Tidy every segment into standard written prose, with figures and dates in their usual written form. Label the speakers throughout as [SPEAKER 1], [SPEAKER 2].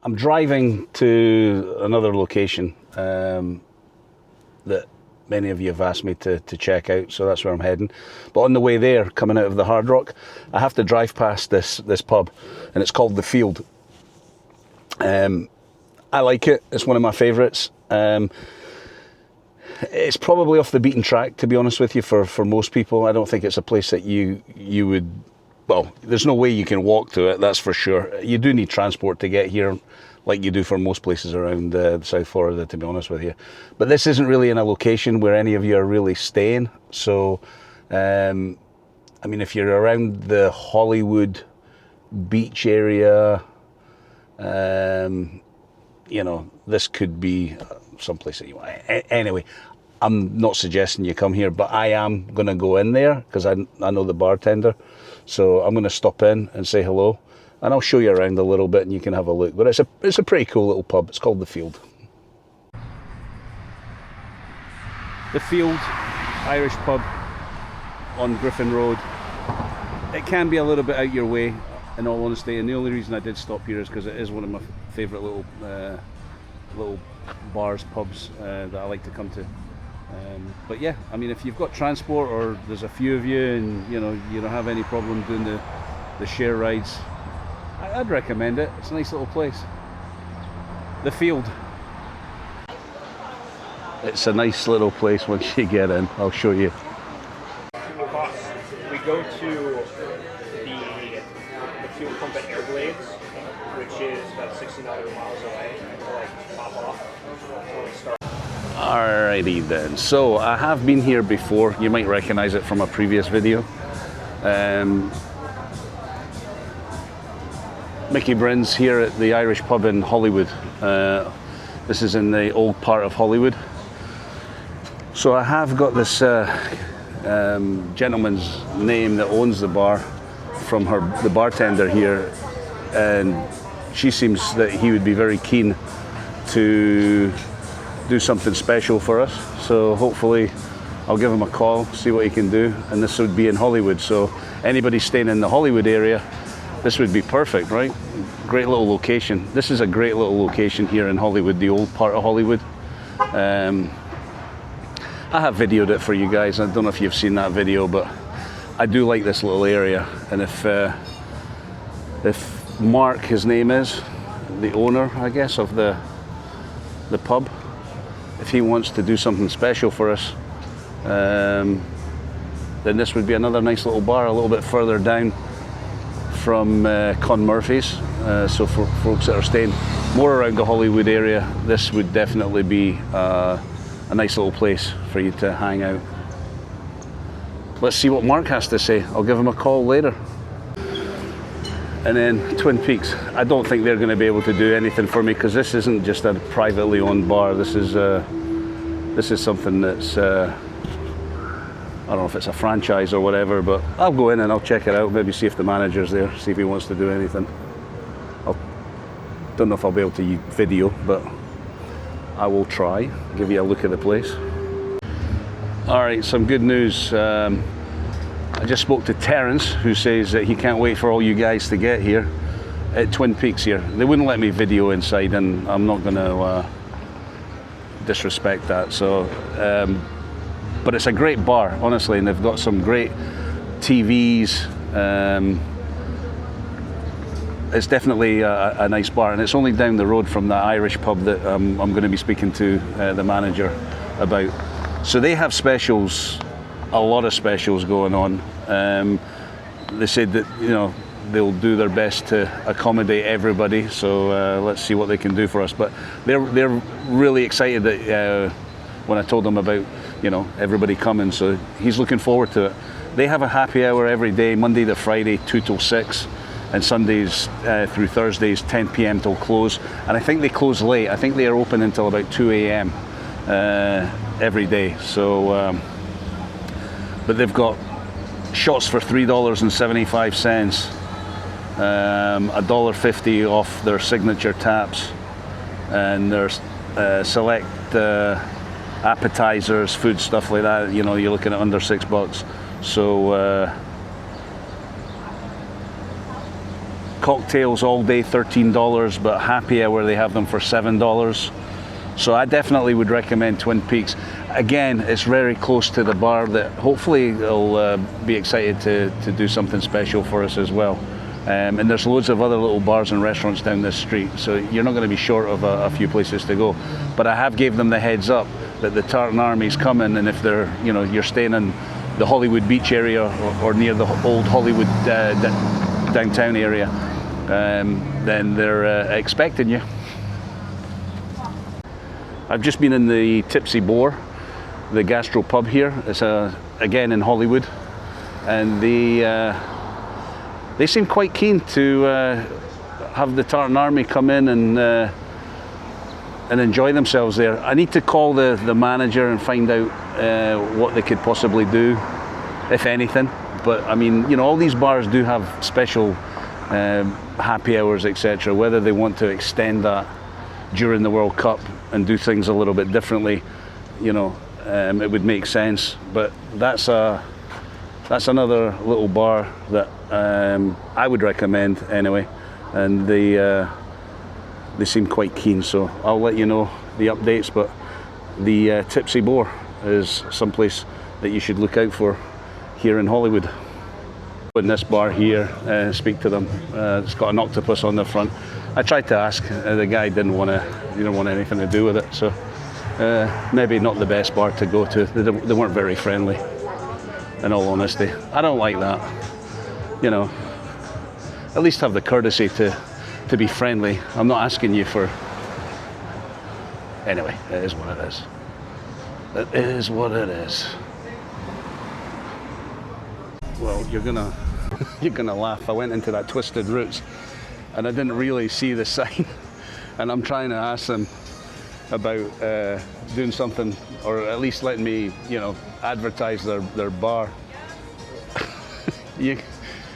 [SPEAKER 1] I'm driving to another location that many of you have asked me to check out, so that's where I'm heading. But on the way there, coming out of the Hard Rock, I have to drive past this pub, and it's called The Field. I like it. It's one of my favourites. It's probably off the beaten track, to be honest with you, for most people. I don't think it's a place that you would... Well, there's no way you can walk to it, that's for sure. You do need transport to get here, like you do for most places around South Florida, to be honest with you. But this isn't really in a location where any of you are really staying. So, I mean, if you're around the Hollywood beach area, you know, this could be someplace that you want. Anyway, I'm not suggesting you come here, but I am going to go in there because I know the bartender. So I'm going to stop in and say hello, and I'll show you around a little bit and you can have a look. But it's a pretty cool little pub. It's called The Field. The Field, Irish pub on Griffin Road. It can be a little bit out your way, in all honesty, and the only reason I did stop here is because it is one of my favourite little bars, pubs that I like to come to. But yeah, I mean, if you've got transport or there's a few of you and you know you don't have any problem doing the share rides, I'd recommend it. It's a nice little place. The Field. It's a nice little place once you get in. I'll show you.
[SPEAKER 2] We go to the fuel pump at Airblades, which is about 60 nautical miles away, to like top off when we start.
[SPEAKER 1] Alrighty then, so I have been here before. You might recognize it from a previous video. Mickey Byrne's here at the Irish pub in Hollywood. This is in the old part of Hollywood. So I have got this gentleman's name that owns the bar from the bartender here, and she seems that he would be very keen to do something special for us. So hopefully I'll give him a call, see what he can do, and this would be in Hollywood. So anybody staying in the Hollywood area, this would be perfect, right? Great little location. This is a great little location here in Hollywood, the old part of Hollywood. I have videoed it for you guys. I don't know if you've seen that video, but I do like this little area. And if Mark, his name is, the owner, I guess, of the pub, if he wants to do something special for us, then this would be another nice little bar a little bit further down from Con Murphy's. So for folks that are staying more around the Hollywood area, this would definitely be a nice little place for you to hang out. Let's see what Mark has to say. I'll give him a call later. And then Twin Peaks. I don't think they're going to be able to do anything for me because this isn't just a privately owned bar. This is something that's I don't know if it's a franchise or whatever, but I'll go in and I'll check it out. Maybe see if the manager's there, see if he wants to do anything. Don't know if I'll be able to video, but I will try. Give you a look at the place. All right, some good news. I just spoke to Terence, who says that he can't wait for all you guys to get here at Twin Peaks here. They wouldn't let me video inside, and I'm not going to disrespect that. So, but it's a great bar, honestly, and they've got some great TVs. It's definitely a nice bar, and it's only down the road from the Irish pub that I'm going to be speaking to the manager about. So they have specials. A lot of specials going on. They said that they'll do their best to accommodate everybody. So let's see what they can do for us. But they're really excited that when I told them about everybody coming. So he's looking forward to it. They have a happy hour every day, Monday to Friday, 2 till 6, and Sundays through Thursdays, 10 p.m. till close. And I think they close late. I think they are open until about 2 a.m. Every day. So. But they've got shots for $3.75, $1.50 off their signature taps, and there's select appetizers, food, stuff like that. You're looking at under $6. So Cocktails all day $13, but happy hour they have them for $7. So I definitely would recommend Twin Peaks. Again, it's very close to the bar that hopefully they'll be excited to do something special for us as well. And there's loads of other little bars and restaurants down this street, so you're not going to be short of a few places to go. But I have gave them the heads up that the Tartan Army's coming, and if they're, you're staying in the Hollywood Beach area or near the old Hollywood downtown area, then they're expecting you. I've just been in the Tipsy Boar, the gastro pub here. It's again in Hollywood, and they seem quite keen to have the Tartan Army come in and enjoy themselves there. I need to call the manager and find out what they could possibly do, if anything. But I mean, all these bars do have special happy hours, etc. Whether they want to extend that during the World Cup and do things a little bit differently, it would make sense. But that's another little bar that I would recommend anyway, and they seem quite keen, so I'll let you know the updates. But the Tipsy Boar is someplace that you should look out for here in Hollywood. In this bar here, speak to them. It's got an octopus on the front. I tried to ask, the guy didn't want anything to do with it, so maybe not the best bar to go to. They weren't very friendly, in all honesty. I don't like that. At least have the courtesy to be friendly. I'm not asking you for... Anyway, it is what it is. It is what it is. Well, you're gonna laugh. I went into that Twisted Roots and I didn't really see the sign, and I'm trying to ask them about doing something, or at least letting me, advertise their bar.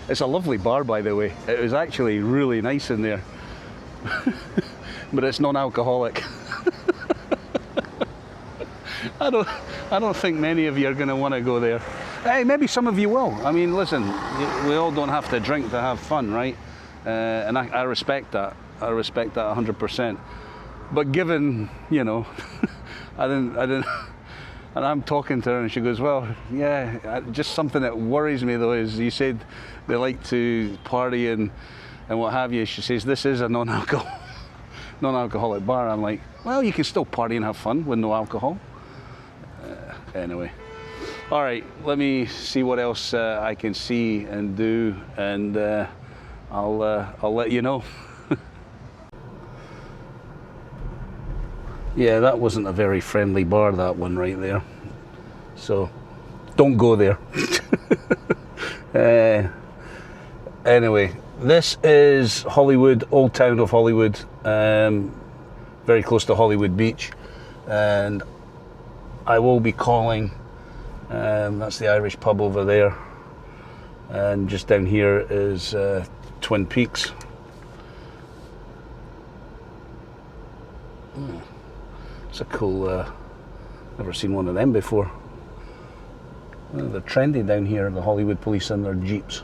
[SPEAKER 1] It's a lovely bar, by the way. It was actually really nice in there, but it's non-alcoholic. I don't think many of you are going to want to go there. Hey, maybe some of you will. I mean, listen, we all don't have to drink to have fun, right? And I respect that. I respect that 100%. But given, I didn't. And I'm talking to her, and she goes, "Well, yeah. Just something that worries me though is you said they like to party and what have you." She says this is a non-alcoholic bar. I'm like, well, you can still party and have fun with no alcohol. Anyway. All right, let me see what else I can see and do, and I'll let you know. Yeah, that wasn't a very friendly bar, that one right there. So, don't go there. Anyway, this is Hollywood, Old Town of Hollywood, very close to Hollywood Beach, and I will be calling. That's the Irish pub over there, and just down here is Twin Peaks. It's a cool, never seen one of them before. They're trendy down here, the Hollywood police and their jeeps.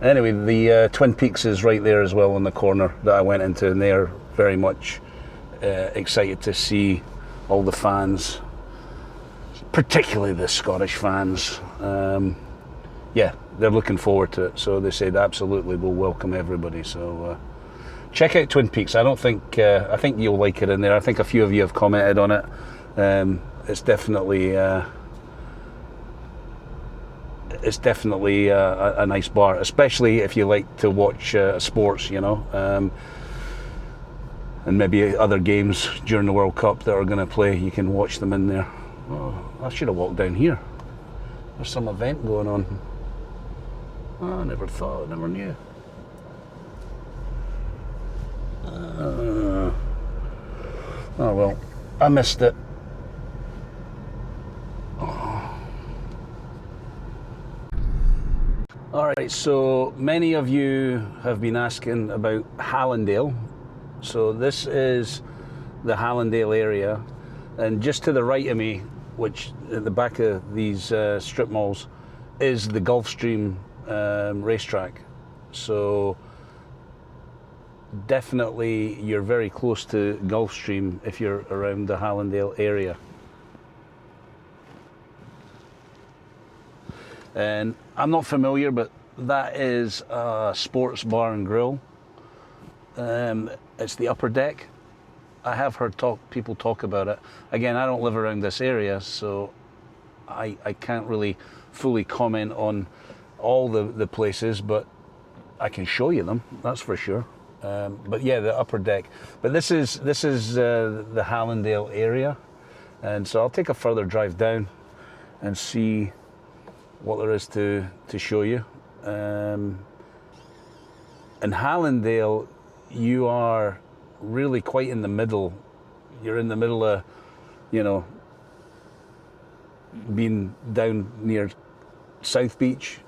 [SPEAKER 1] Anyway, the Twin Peaks is right there as well in the corner that I went into, and they're very much excited to see all the fans, particularly the Scottish fans. Yeah, they're looking forward to it, so they said absolutely we'll welcome everybody. So check out Twin Peaks. I think you'll like it in there. I think a few of you have commented on it. It's definitely a nice bar, especially if you like to watch sports, and maybe other games during the World Cup that are going to play. You can watch them in there. Oh, I should have walked down here. There's some event going on. Oh, I never thought, I never knew. Oh well, I missed it. Oh. Alright, so many of you have been asking about Hallandale. So this is the Hallandale area, and just to the right of me, which at the back of these strip malls, is the Gulfstream racetrack. So definitely you're very close to Gulfstream if you're around the Hallandale area. And I'm not familiar, but that is a sports bar and grill. It's the upper deck. I have heard people talk about it. Again, I don't live around this area, so I can't really fully comment on all the places, but I can show you them, that's for sure. But yeah, the upper deck. But this is the Hallandale area, and so I'll take a further drive down and see what there is to show you. In Hallandale, you are really quite in the middle. You're in the middle of, you know, being down near South Beach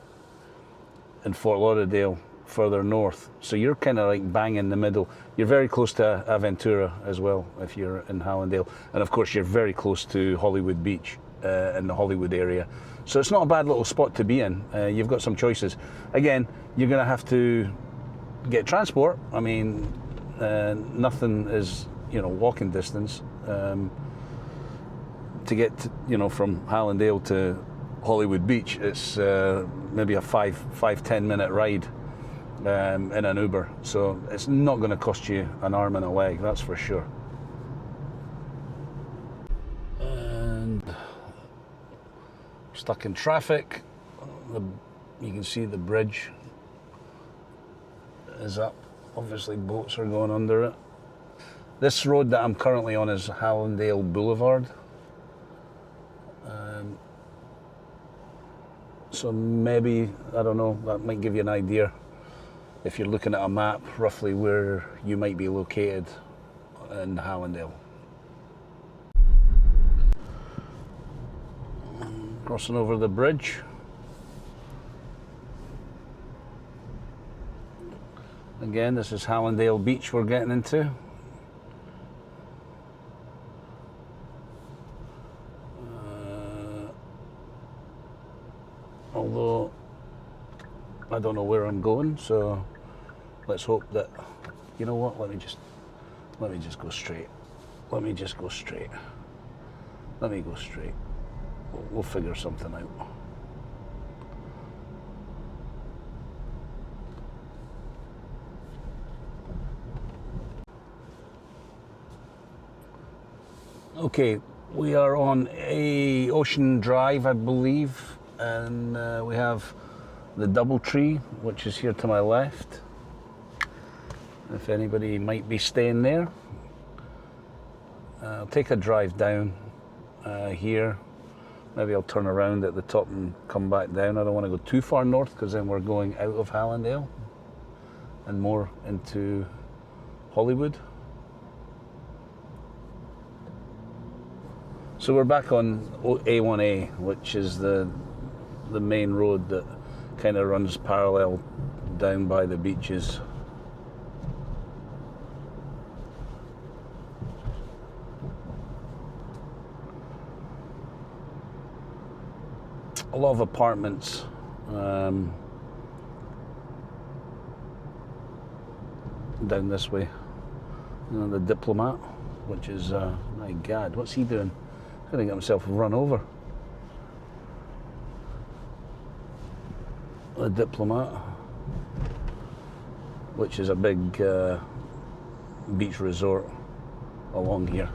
[SPEAKER 1] and Fort Lauderdale further north. So you're kind of like bang in the middle. You're very close to Aventura as well if you're in Hallandale. And of course you're very close to Hollywood Beach in the Hollywood area. So it's not a bad little spot to be in. You've got some choices. Again, you're going to have to get transport. I mean, nothing is, you know, walking distance. To get to, you know, from Hallandale to Hollywood Beach, it's maybe a 5-10 minute ride in an Uber. So it's not going to cost you an arm and a leg, that's for sure. And stuck in traffic. You can see the bridge is up. Obviously boats are going under it. This road that I'm currently on is Hallandale Boulevard. So maybe, I don't know, that might give you an idea if you're looking at a map roughly where you might be located in Hallandale. Crossing over the bridge. Again, this is Hallandale Beach we're getting into. Although I don't know where I'm going, so let's hope that, you know what, let me just go straight. Let me just go straight. Let me go straight. We'll figure something out. Okay, we are on a Ocean Drive, I believe, and we have the Doubletree, which is here to my left. If anybody might be staying there, I'll take a drive down here. Maybe I'll turn around at the top and come back down. I don't want to go too far north because then we're going out of Hallandale and more into Hollywood. So we're back on A1A, which is the main road that kind of runs parallel down by the beaches. A lot of apartments. Down this way. You know, the Diplomat, which is, my God, what's he doing? He's going to get himself run over. The Diplomat, which is a big beach resort along here.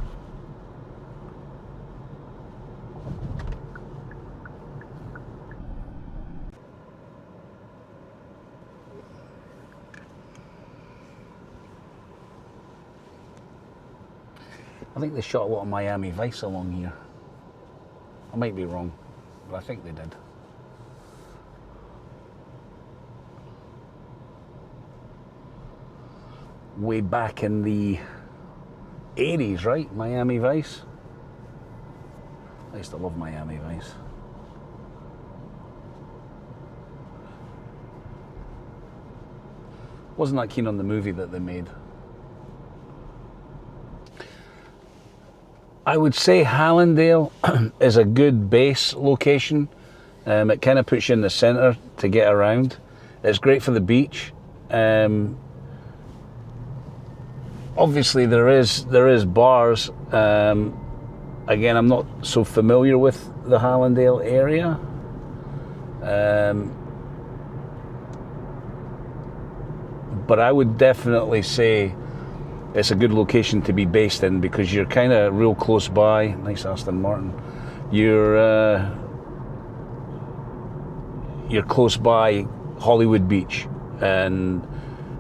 [SPEAKER 1] I think they shot a lot of Miami Vice along here. I might be wrong, but I think they did. Way back in the 80s, right? Miami Vice. I used to love Miami Vice. Wasn't that keen on the movie that they made. I would say Hallandale is a good base location. It kind of puts you in the centre to get around. It's great for the beach. obviously there is bars. Again, I'm not so familiar with the Hallandale area. But I would definitely say it's a good location to be based in, because you're kind of real close by. Nice Aston Martin. You're close by Hollywood Beach, and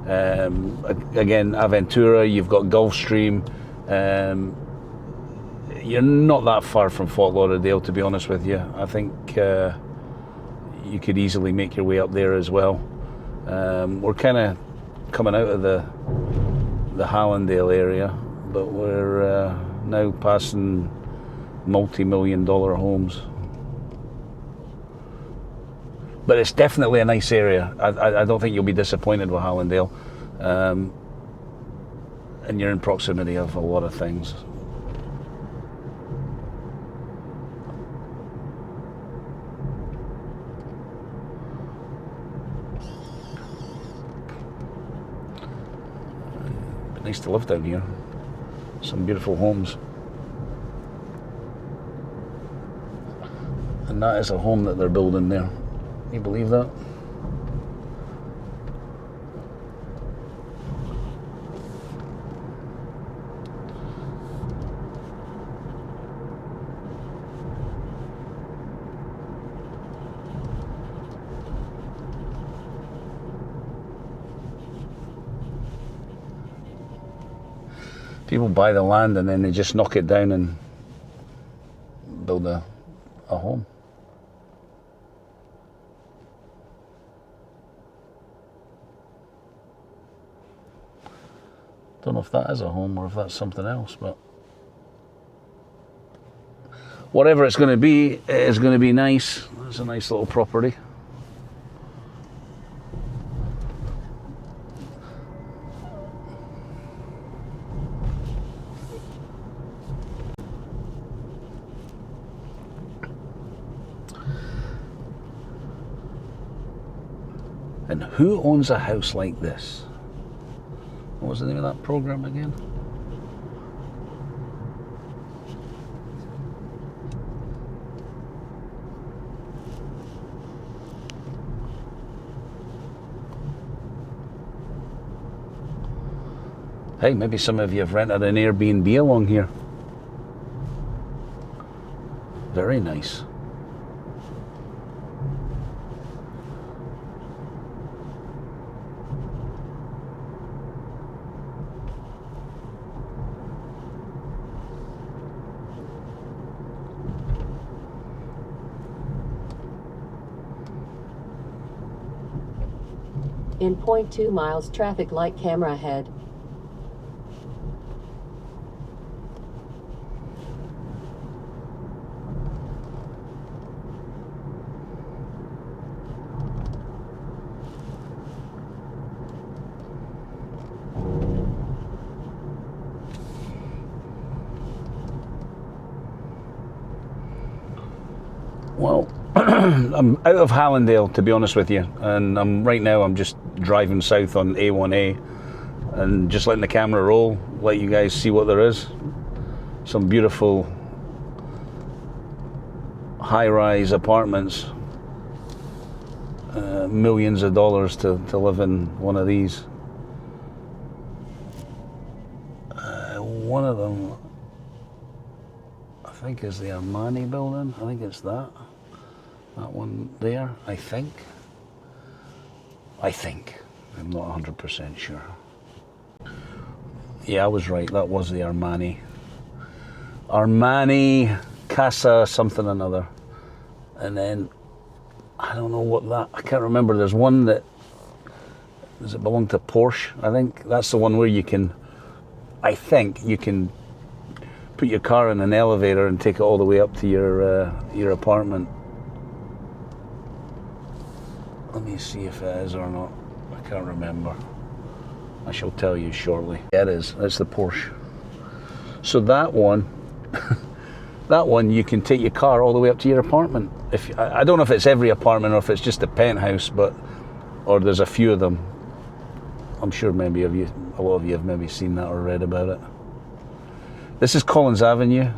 [SPEAKER 1] again, Aventura. You've got Gulfstream. You're not that far from Fort Lauderdale, to be honest with you. I think you could easily make your way up there as well. We're kind of coming out of the Hallandale area, but we're now passing multi-million-dollar homes. But it's definitely a nice area. I don't think you'll be disappointed with Hallandale. And you're in proximity of a lot of things. Nice to live down here. Some beautiful homes. And that is a home that they're building there. Can you believe that? People buy the land and then they just knock it down and build a home. Don't know if that is a home or if that's something else, but whatever it's going to be, it is going to be nice. It's a nice little property. And who owns a house like this? What was the name of that program again? Hey, maybe some of you have rented an Airbnb along here. Very nice.
[SPEAKER 3] In 0.2 miles, traffic light, camera ahead.
[SPEAKER 1] Well, I'm out of Hallandale, to be honest with you, and right now I'm just driving south on A1A and just letting the camera roll, let you guys see what there is. Some beautiful high-rise apartments, millions of dollars to live in one of these. One of them, I think, is the Armani building. I think it's that one there, I think. I'm not 100% sure. Yeah, I was right, that was the Armani Casa something or another. And then I don't know what that, I can't remember. There's one that, does it belong to Porsche? I think that's the one where you can, I think you can put your car in an elevator and take it all the way up to your apartment. Let me see if it is or not. I can't remember. I shall tell you shortly. Yeah, it is. It's the Porsche. So that one, that one you can take your car all the way up to your apartment. I don't know if it's every apartment or if it's just a penthouse, or there's a few of them. I'm sure maybe a lot of you have maybe seen that or read about it. This is Collins Avenue.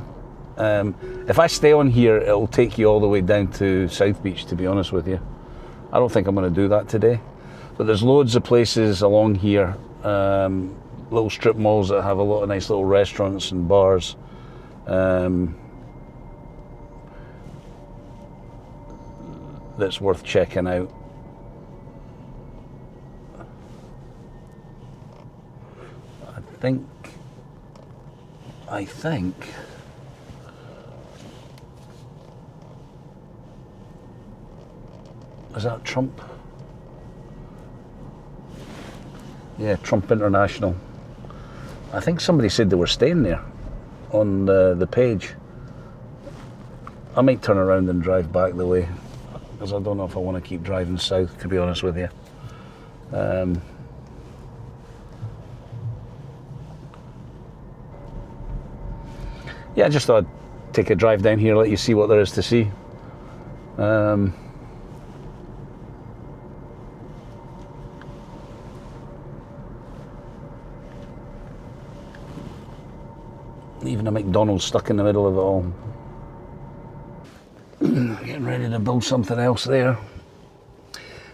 [SPEAKER 1] If I stay on here, it'll take you all the way down to South Beach, to be honest with you. I don't think I'm going to do that today. But there's loads of places along here, little strip malls that have a lot of nice little restaurants and bars. That's worth checking out. I think is that Trump? Yeah, Trump International. I think somebody said they were staying there on the page. I might turn around and drive back the way, because I don't know if I want to keep driving south, to be honest with you. Yeah, I just thought I'd take a drive down here, let you see what there is to see. Even a McDonald's stuck in the middle of it all. Getting ready to build something else there.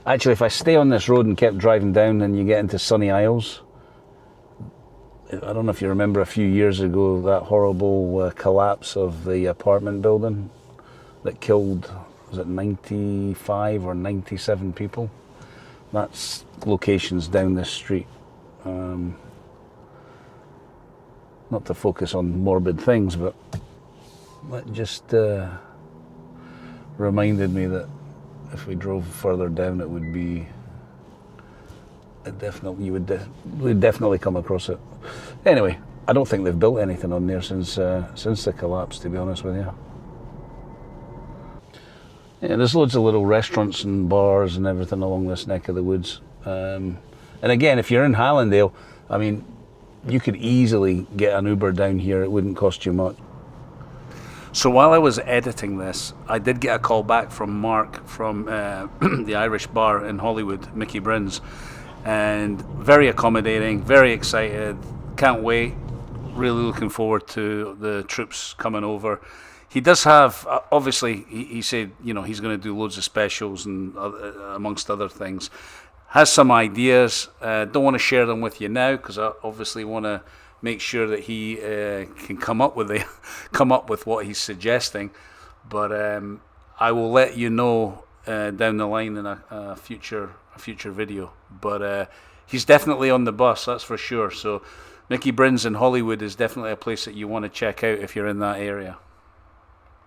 [SPEAKER 1] Actually, if I stay on this road and kept driving down, then you get into Sunny Isles. I don't know if you remember a few years ago that horrible collapse of the apartment building that killed, was it 95 or 97 people? That's locations down this street. Not to focus on morbid things, but that just reminded me that if we drove further down, it would be we'd definitely come across it. Anyway, I don't think they've built anything on there since the collapse, to be honest with you. Yeah, there's loads of little restaurants and bars and everything along this neck of the woods. And again, if you're in Hallandale, I mean, you could easily get an Uber down here. It wouldn't cost you much. So while I was editing this, I did get a call back from Mark from the Irish bar in Hollywood, Mickey Byrne's, and very accommodating, very excited, can't wait, really looking forward to the troops coming over. He does have, obviously, he said, you know, he's going to do loads of specials and amongst other things. Has some ideas, don't want to share them with you now because I obviously want to make sure that he can come up with what he's suggesting. But I will let you know down the line in a future video. But he's definitely on the bus, that's for sure. So Mickey Byrne's in Hollywood is definitely a place that you want to check out if you're in that area.